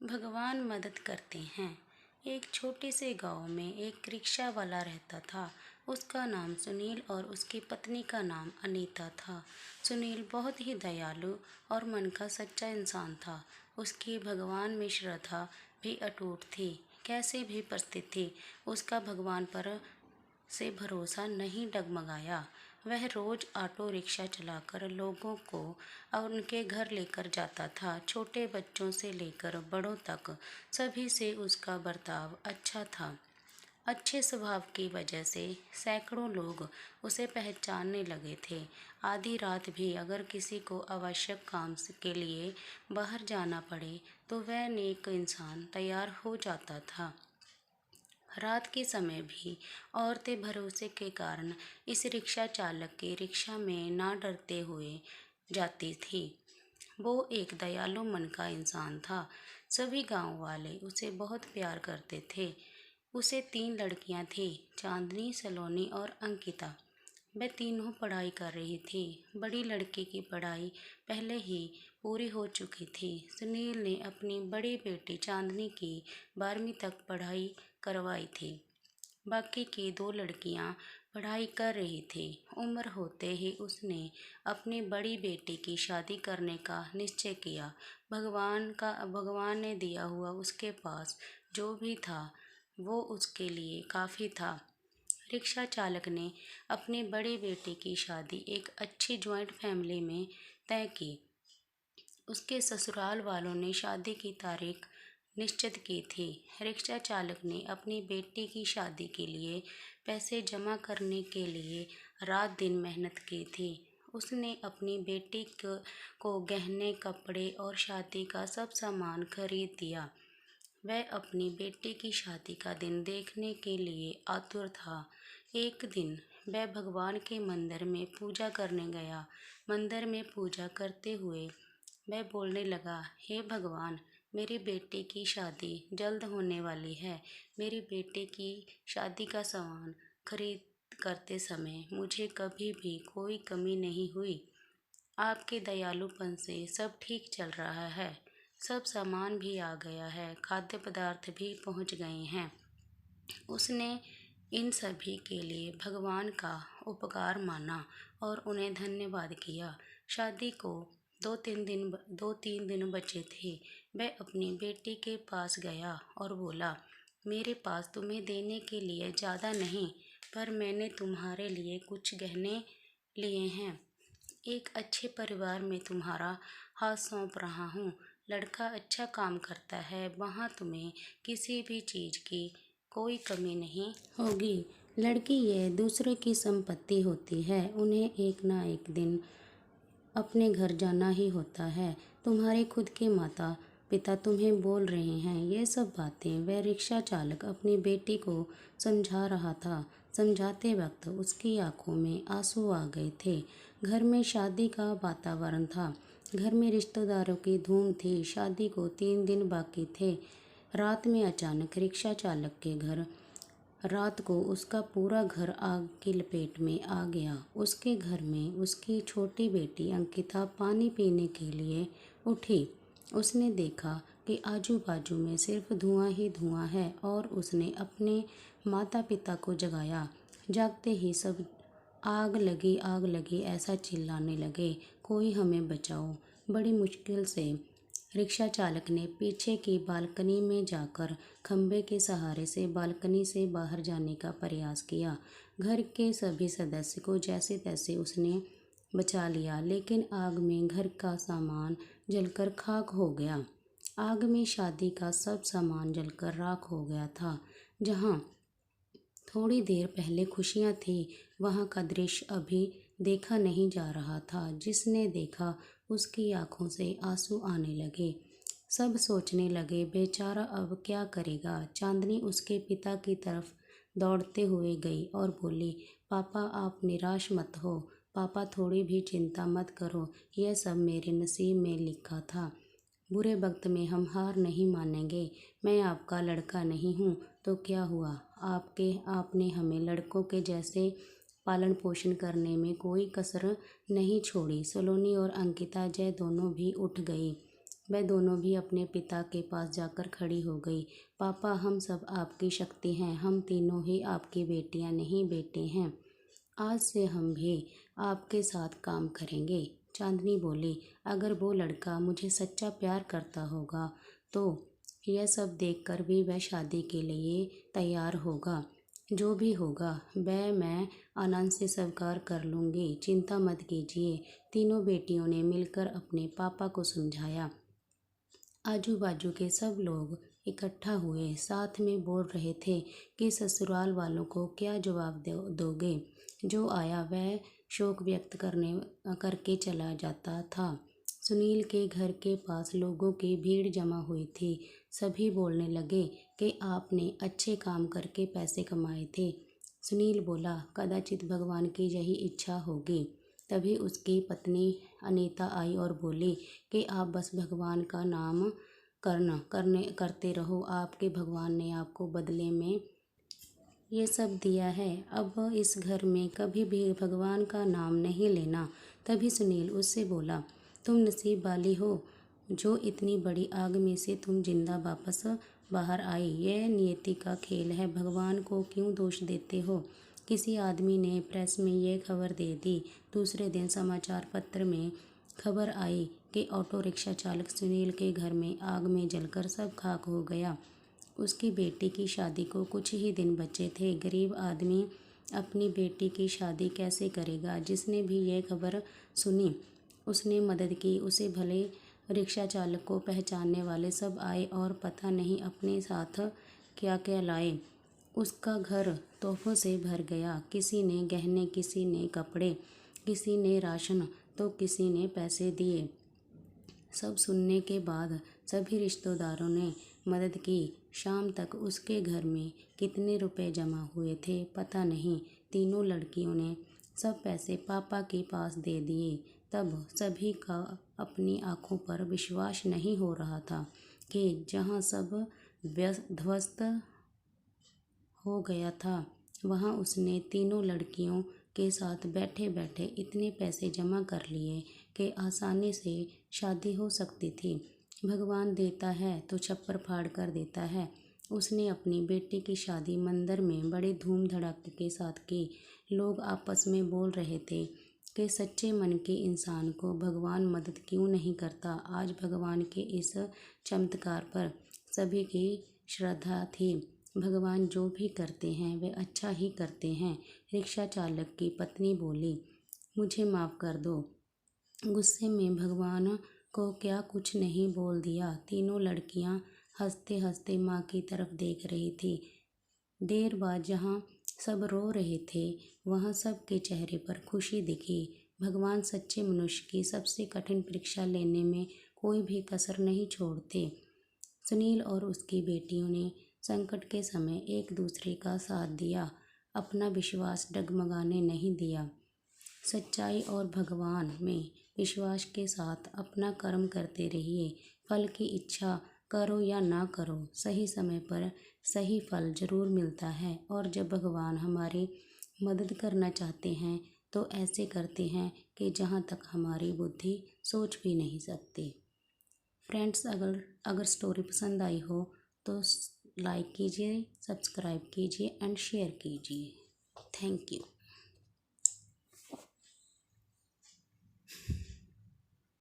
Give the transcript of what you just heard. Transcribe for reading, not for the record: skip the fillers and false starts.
भगवान मदद करते हैं। एक छोटे से गांव में एक रिक्शा वाला रहता था। उसका नाम सुनील और उसकी पत्नी का नाम अनीता था। सुनील बहुत ही दयालु और मन का सच्चा इंसान था। उसकी भगवान में श्रद्धा भी अटूट थी। कैसे भी परिस्थिति उसका भगवान पर से भरोसा नहीं डगमगाया। वह रोज ऑटो रिक्शा चलाकर लोगों को और उनके घर लेकर जाता था। छोटे बच्चों से लेकर बड़ों तक सभी से उसका बर्ताव अच्छा था। अच्छे स्वभाव की वजह से सैकड़ों लोग उसे पहचानने लगे थे। आधी रात भी अगर किसी को आवश्यक काम के लिए बाहर जाना पड़े तो वह नेक इंसान तैयार हो जाता था। रात के समय भी औरतें भरोसे के कारण इस रिक्शा चालक के रिक्शा में ना डरते हुए जाती थी। वो एक दयालु मन का इंसान था। सभी गांव वाले उसे बहुत प्यार करते थे। उसे 3 लड़कियां थी, चांदनी, सलोनी और अंकिता। वह तीनों पढ़ाई कर रही थी। बड़ी लड़की की पढ़ाई पहले ही पूरी हो चुकी थी। सुनील ने अपनी बड़ी बेटी चांदनी की 12वीं तक पढ़ाई करवाई थी। बाकी की 2 लड़कियां पढ़ाई कर रही थी। उम्र होते ही उसने अपनी बड़ी बेटी की शादी करने का निश्चय किया। भगवान ने दिया हुआ उसके पास जो भी था वो उसके लिए काफ़ी था। रिक्शा चालक ने अपनी बड़ी बेटी की शादी एक अच्छी ज्वाइंट फैमिली में तय की। उसके ससुराल वालों ने शादी की तारीख निश्चित की थी। रिक्शा चालक ने अपनी बेटी की शादी के लिए पैसे जमा करने के लिए रात दिन मेहनत की थी। उसने अपनी बेटी को गहने, कपड़े और शादी का सब सामान खरीद दिया। वह अपनी बेटी की शादी का दिन देखने के लिए आतुर था। एक दिन वह भगवान के मंदिर में पूजा करने गया। मंदिर में पूजा करते हुए वह बोलने लगा, हे भगवान, मेरी बेटी की शादी जल्द होने वाली है। मेरी बेटी की शादी का सामान खरीद करते समय मुझे कभी भी कोई कमी नहीं हुई। आपके दयालुपन से सब ठीक चल रहा है। सब सामान भी आ गया है, खाद्य पदार्थ भी पहुंच गए हैं। उसने इन सभी के लिए भगवान का उपकार माना और उन्हें धन्यवाद किया। शादी को 2-3 दिन बचे थे। वह अपनी बेटी के पास गया और बोला, मेरे पास तुम्हें देने के लिए ज़्यादा नहीं, पर मैंने तुम्हारे लिए कुछ गहने लिए हैं। एक अच्छे परिवार में तुम्हारा हाथ सौंप रहा हूँ। लड़का अच्छा काम करता है, वहाँ तुम्हें किसी भी चीज़ की कोई कमी नहीं होगी। लड़की ये दूसरे की संपत्ति होती है, उन्हें एक ना एक दिन अपने घर जाना ही होता है। तुम्हारे खुद के माता पिता तुम्हें बोल रहे हैं। ये सब बातें वह रिक्शा चालक अपनी बेटी को समझा रहा था। समझाते वक्त उसकी आंखों में आंसू आ गए थे। घर में शादी का वातावरण था। घर में रिश्तेदारों की धूम थी। शादी को 3 दिन बाकी थे। रात में अचानक रिक्शा चालक के घर रात को उसका पूरा घर आग की लपेट में आ गया। उसके घर में उसकी छोटी बेटी अंकिता पानी पीने के लिए उठी। उसने देखा कि आजू बाजू में सिर्फ धुआं ही धुआं है और उसने अपने माता पिता को जगाया। जागते ही सब आग लगी ऐसा चिल्लाने लगे, कोई हमें बचाओ। बड़ी मुश्किल से रिक्शा चालक ने पीछे की बालकनी में जाकर खंबे के सहारे से बालकनी से बाहर जाने का प्रयास किया। घर के सभी सदस्य को जैसे तैसे उसने बचा लिया, लेकिन आग में घर का सामान जलकर खाक हो गया। आग में शादी का सब सामान जलकर राख हो गया था। जहाँ थोड़ी देर पहले खुशियाँ थी, वहाँ का दृश्य अभी देखा नहीं जा रहा था। जिसने देखा उसकी आंखों से आंसू आने लगे। सब सोचने लगे, बेचारा अब क्या करेगा। चांदनी उसके पिता की तरफ दौड़ते हुए गई और बोली, पापा आप निराश मत हो। पापा थोड़ी भी चिंता मत करो, यह सब मेरे नसीब में लिखा था। बुरे वक्त में हम हार नहीं मानेंगे। मैं आपका लड़का नहीं हूँ तो क्या हुआ, आपने हमें लड़कों के जैसे पालन पोषण करने में कोई कसर नहीं छोड़ी। सलोनी और अंकिता जय दोनों भी उठ गई। वह दोनों भी अपने पिता के पास जाकर खड़ी हो गई। पापा, हम सब आपकी शक्ति हैं, हम तीनों ही आपकी बेटियां नहीं बेटे हैं। आज से हम भी आपके साथ काम करेंगे। चांदनी बोली, अगर वो लड़का मुझे सच्चा प्यार करता होगा तो यह सब देखकर भी वह शादी के लिए तैयार होगा। जो भी होगा वह मैं आनंद से स्वीकार कर लूँगी, चिंता मत कीजिए। तीनों बेटियों ने मिलकर अपने पापा को समझाया। आजू बाजू के सब लोग इकट्ठा हुए, साथ में बोल रहे थे कि ससुराल वालों को क्या जवाब दोगे। जो आया वह शोक व्यक्त करके चला जाता था। सुनील के घर के पास लोगों की भीड़ जमा हुई थी। सभी बोलने लगे कि आपने अच्छे काम करके पैसे कमाए थे। सुनील बोला, कदाचित भगवान की यही इच्छा होगी। तभी उसकी पत्नी अनीता आई और बोली कि आप बस भगवान का नाम करते रहो, आपके भगवान ने आपको बदले में ये सब दिया है। अब इस घर में कभी भी भगवान का नाम नहीं लेना। तभी सुनील उससे बोला, तुम नसीब वाली हो जो इतनी बड़ी आग में से तुम जिंदा वापस बाहर आई। यह नियति का खेल है, भगवान को क्यों दोष देते हो। किसी आदमी ने प्रेस में ये खबर दे दी। दूसरे दिन समाचार पत्र में खबर आई कि ऑटो रिक्शा चालक सुनील के घर में आग में जलकर सब खाक हो गया। उसकी बेटी की शादी को कुछ ही दिन बचे थे। गरीब आदमी अपनी बेटी की शादी कैसे करेगा। जिसने भी यह खबर सुनी उसने मदद की। उसे भले रिक्शा चालक को पहचानने वाले सब आए और पता नहीं अपने साथ क्या क्या लाए। उसका घर तोहफों से भर गया। किसी ने गहने, किसी ने कपड़े, किसी ने राशन तो किसी ने पैसे दिए। सब सुनने के बाद सभी रिश्तेदारों ने मदद की। शाम तक उसके घर में कितने रुपए जमा हुए थे पता नहीं। तीनों लड़कियों ने सब पैसे पापा के पास दे दिए। तब सभी का अपनी आंखों पर विश्वास नहीं हो रहा था कि जहां सब ध्वस्त हो गया था वहां उसने तीनों लड़कियों के साथ बैठे बैठे इतने पैसे जमा कर लिए कि आसानी से शादी हो सकती थी। भगवान देता है तो छप्पर फाड़ कर देता है। उसने अपनी बेटी की शादी मंदिर में बड़े धूम धड़ाके के साथ की। लोग आपस में बोल रहे थे कि सच्चे मन के इंसान को भगवान मदद क्यों नहीं करता। आज भगवान के इस चमत्कार पर सभी की श्रद्धा थी। भगवान जो भी करते हैं वे अच्छा ही करते हैं। रिक्शा चालक की पत्नी बोली, मुझे माफ़ कर दो। गुस्से में भगवान को क्या कुछ नहीं बोल दिया। तीनों लड़कियां हंसते हंसते माँ की तरफ देख रही थी। देर बाद जहाँ सब रो रहे थे वहाँ सबके चेहरे पर खुशी दिखी। भगवान सच्चे मनुष्य की सबसे कठिन परीक्षा लेने में कोई भी कसर नहीं छोड़ते। सुनील और उसकी बेटियों ने संकट के समय एक दूसरे का साथ दिया, अपना विश्वास डगमगाने नहीं दिया। सच्चाई और भगवान में विश्वास के साथ अपना कर्म करते रहिए। फल की इच्छा करो या ना करो, सही समय पर सही फल जरूर मिलता है। और जब भगवान हमारी मदद करना चाहते हैं तो ऐसे करते हैं कि जहाँ तक हमारी बुद्धि सोच भी नहीं सकती। फ्रेंड्स, अगर स्टोरी पसंद आई हो तो लाइक कीजिए, सब्सक्राइब कीजिए एंड शेयर कीजिए। Thank you.